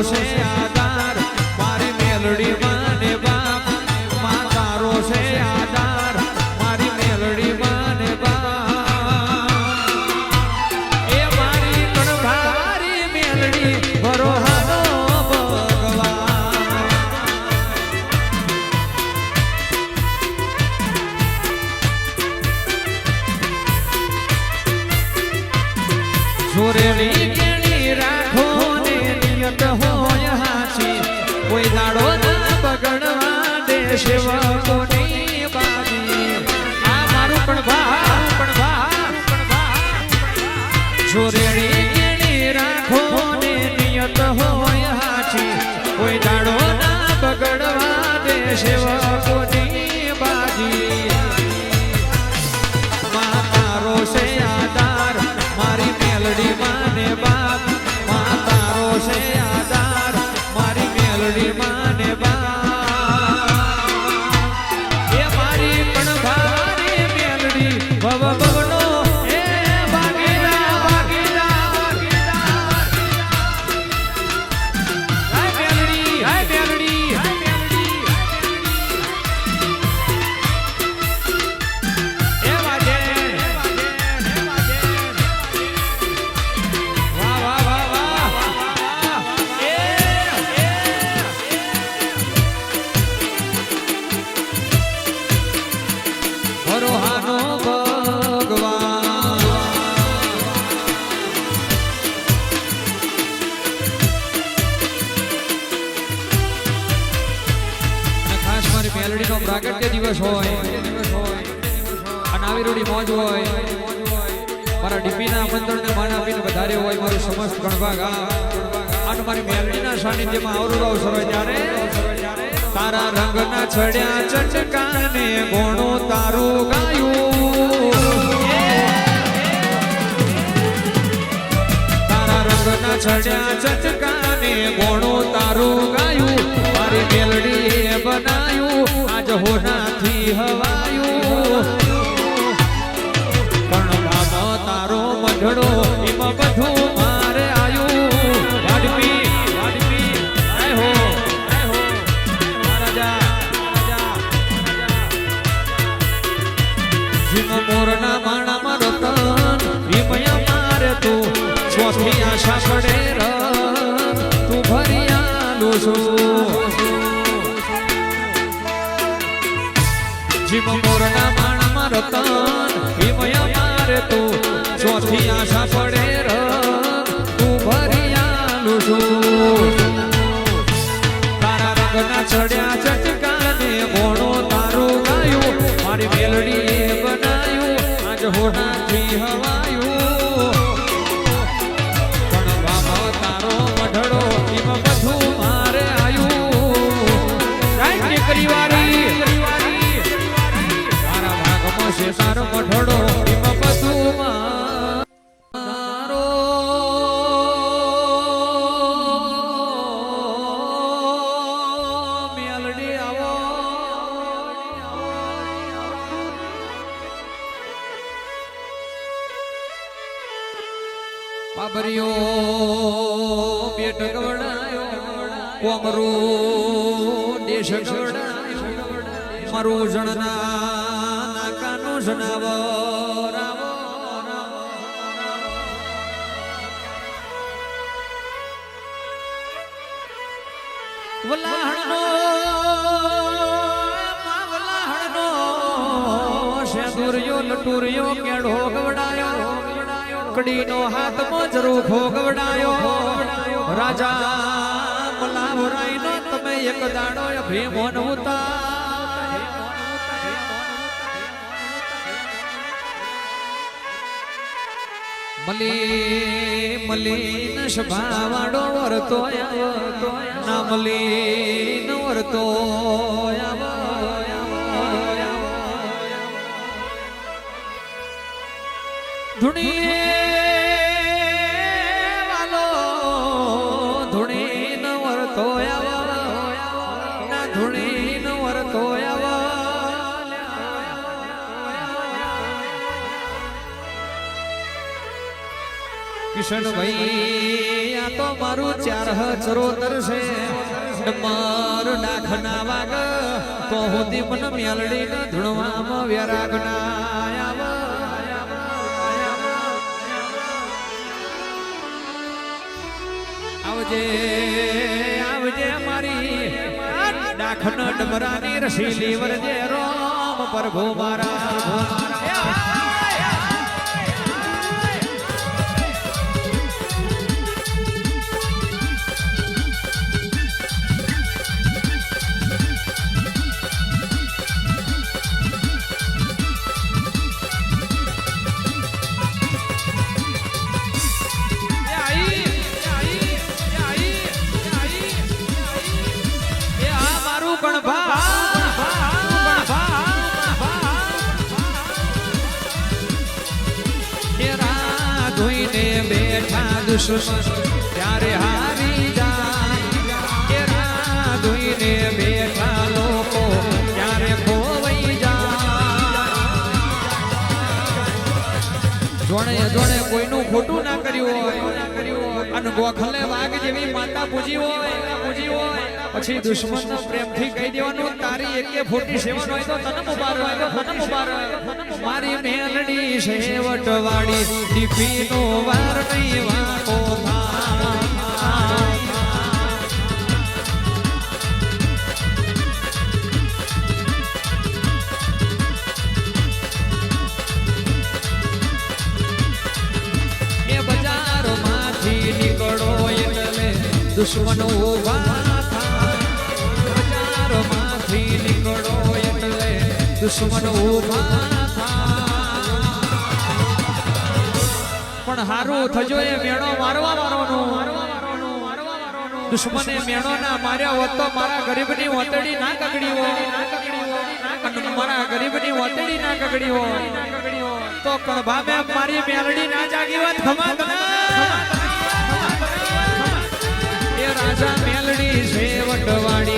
છે આધાર મારી મેલડી માને બાપ માં તારો છે આધાર મારી મેલડી માને બાપ એ મારી કણભારી મેલડી ભરોહાનો ભગવાન સુરેલી કેણી રાખો ને નિયત હોય હાચી કોઈ દાડો ના બગડવા દે સેવકોની બાજી આ મારું કણભા સુરેલી કેણી રાખો ને નિયત હોય હાચી કોઈ દાડો ના બગડવા દે સેવકોની બાજી માં તારો છે આધાર મારી મેલડી માને બાપ માં તારો છે આધાર મારી મેલડી માને બાપ એ મારી કણભારી મેલડી ભવ ભવનો એ ભાગીરા ભાગીરા ભાગીરા હાય મેલડી હાય મેલડી હાય મેલડી એ વાજે ભરોહાનો ભગવાન ખાસ મારી મેલડીનો પ્રાગટ્ય દિવસ હોય અને આવી રોડી મોજ હોય મારા ડીપીના આમંત્રણને માન આપીને વધારે હોય મારું સમસ્ત ગણભાગ અને મારી મેલડીના સાનિધ્યમાં અવરોધ અવસર હોય ત્યારે તારા રંગના છડ્યા ચટકાને ગોણો તારું ગાયું તારા રંગના છડ્યા ચટકાને ગોણો તારું ગાયું મારી મેલડીએ બનાયું આજ હોનાથી હવાયું પણ બાબા તારો મઢડો એમાં બધું મારે આયું વાડપી આય હો મોરના માણામાં રતન ભીમયા મારે તું સ્વથી આશા પડે તું ભરિયાલો છો જીમ મોરના માણામાં રતન ભીમયા મારે તું સ્વથી આશા પડે તું ભરિયાલો છો તારા રંગના ચડ્યા ચટકાને ગોણો તારું ગાયું મારી મેલડીએ બનાયું આજ હોનાથી હવાયું પણ બાબા તારો મઢડો એમાં બધું મારે આયું રાઈટ નીકળી વારી તારા ભાગમાં છે તારો મઢડો એમાં બધું મારો મેલડી આવો પાબરિયો બેટ ગવડાયો કોમરો દેશ ગવડાયો મારું જણના નાકાનો જનાવર આવો વલાહણનો સેંદુરિયો લટુરિયો કેળો ગવડાયો કડીનો હાથમાં જરૂખો ગવડાયો રાજા મલાવરાઈનો તમે એક દાડો ભીમોન ઉતાર મલીન સભાવાડો વરતો ના મલીન વરતો ધૂણી વાલો ધૂણી ન વરતો ના ધૂણી ન વરતો કિશનભાઈ આ તો મારું ચાર ચરોતર છે માર ડાખના વાગ તો હોતી મન મેલડી ને ધૂણવામાં વેરાગના આવજે આવજે મારી ડાખન ડમરાની રસીલી વરજે રોમ પ્રભુ મારા દુશ્મન ત્યારે હારી જાય કેરા ધોઈને બેઠા લોકો ત્યારે ખોવાઈ જાય જોણે જોણે કોઈનું ખોટું ના કર્યું હોય અને ગોખલે વાઘ જેવી માતા પૂજી હોય પછી દુશ્મન પ્રેમથી કહી દેવાનું તારી એકે ફોટી સેવન હોય તો તને મુબારક મારી મેલડી સેવટ વાળી ડીપીનો વાર નહીં વાકો એ બજારોમાંથી નીકળો એટલે દુશ્મનો ઉભા બજારોમાંથી નીકળો એટલે દુશ્મનો ઉભા પણ હારું થજો એ મેણો મારવા વાળોનો દુશ્મને મેણો ના માર્યા હોત તો મારા ગરીબની વતડી ના કગડી હોય મારા ગરીબની વતડી ના કગડી હોય તો કણભા મે મારી મેલડી ના જાગી હોત ખમા એ રાજા મેલડી સેવટ વાળી